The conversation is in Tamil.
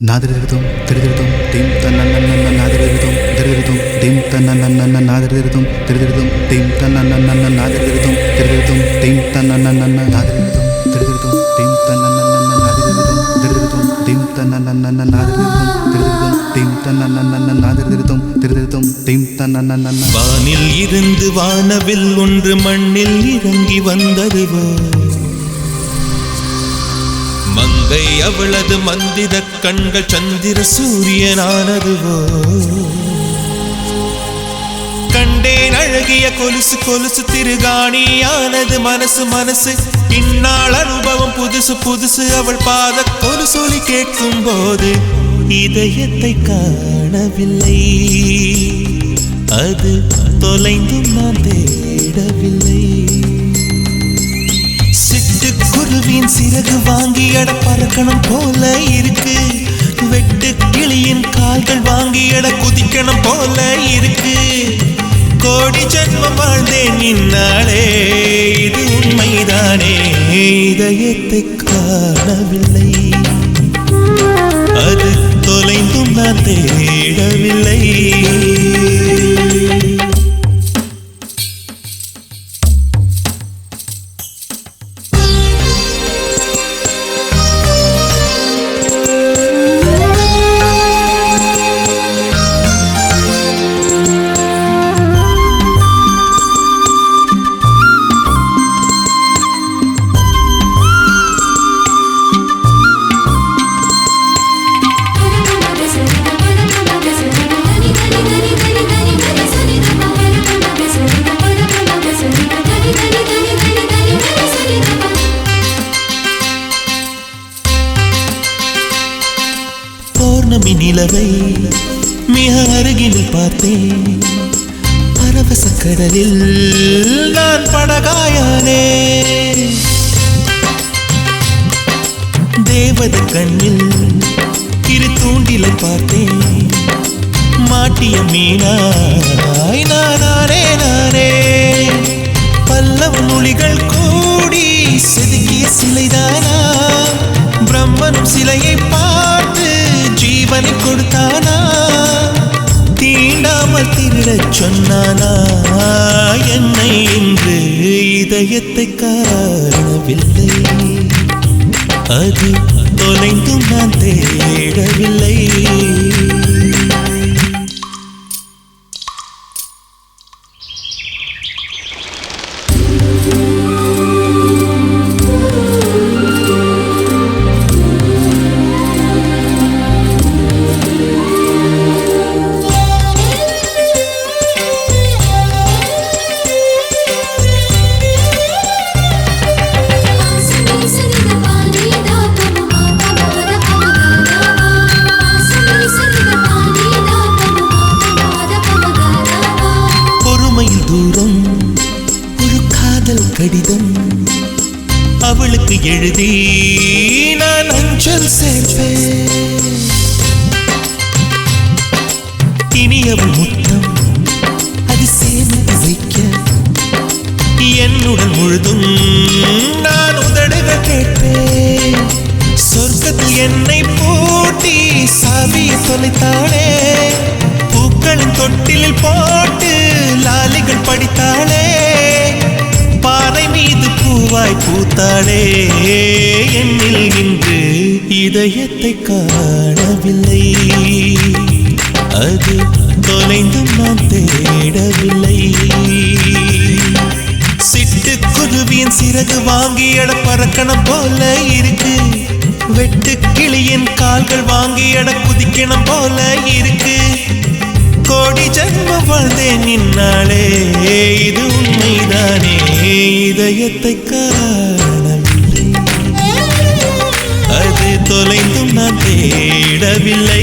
நாதிரிருதும் திருதிருதும் தீம் தன்னன்னன்ன நாதிரிருதும் திருதிருதும் தீம் தன்னன்னன்ன நாதிரிருதும் திருதிருதும் தீம் தன்னன்னன்ன நாதிரிருதும் திருதிருதும் தீம் தன்னன்னன்ன நாதிரிருதும் திருதிருதும் தீம் தன்னன்னன்ன நாதிரிருதும் திருதிருதும் தீம் தன்னன்னன்ன நாதிரிருதும் திருதிருதும் தீம் தன்னன்னன்ன நாதிரிருதும் திருதிருதும் தீம் தன்னன்னன்ன. வானில் இருந்து வானவில் ஒன்று மண்ணில் இறங்கி வந்ததுவோ, மங்கை அவளது மந்திர கண்கள் சந்திர சூரியனானதுவோ, கண்டேன் அழகிய கொலுசு கொலுசு திருகாணியானது மனசு மனசு. இந்நாள் அனுபவம் புதுசு புதுசு, அவள் பாத கொலுசொலி கேட்கும் போது இதயத்தை காணவில்லை, அது தொலைந்தும் நான் தேடவில்லை. குருவின் சிறகு வாங்கி அட பறக்கணும் போல இருக்கு, வெட்டு கிளியின் கால்கள் வாங்கி அட குதிக்கணும் போல இருக்கு. கோடி ஜன்மம் வாழ்ந்தேன் இந்நாளே, இது உண்மைதானே, இதயத்தை காணவில்லை, அது தொலைந்தும் நான் தேடவில்லை. பௌர்ணமி நிலவை மிக அருகில் பார்த்தேன், பரவச கடலில் நான் படகாயானே. தேவத கண்ணில் இரு தூண்டிலை பார்த்தேன், மாட்டிய மீனாய் நானே நானே. பல்லவ மொழிகள் கூடி செதுக்கிய சிலைதானா, பிரம்மனும் சிலையை பார்த்து ஜீவனை கொடுத்தானா, தீண்டாமல் திருடச் சொன்னானா என்னை இன்று இதயத்தை காணவில்லை, அது தொலைந்தும் நான் தேடவில்லை. தூரம் ஒரு காதல் கடிதம் அவளுக்கு எழுதி நான் அஞ்சல் சேர்ப்பேன், இனி அவள் முத்தம் அது சேர்ந்து வைக்க என்னுடன் முழுதும் நான் உதடுக கேட்பேன். சொர்க்கத்தில் என்னை பூட்டி சாவியை தொலைத்தாளே, பூக்களின் தொட்டிலில் போட்டு லாலிகள் படித்தாளே, பாறை மீது பூவாய் பூத்தாளே. என்னில் இன்று இதயத்தை காணவில்லை, அது தொலைந்தும் நான் தேடவில்லை. சிட்டு குருவியின் சிறகு வாங்கி அட பறக்கணும் போல இருக்கு, வெட்டு கிளியின் கால்கள் வாங்கி அட குதிக்கணும் போல இருக்கு. கோடி ஜன்மம் வாழ்ந்தேன் இந்நாளே, இது உண்மைதானே, இதயத்தை காணவில்லை, அது தொலைந்தும் நான் தேடவில்லை.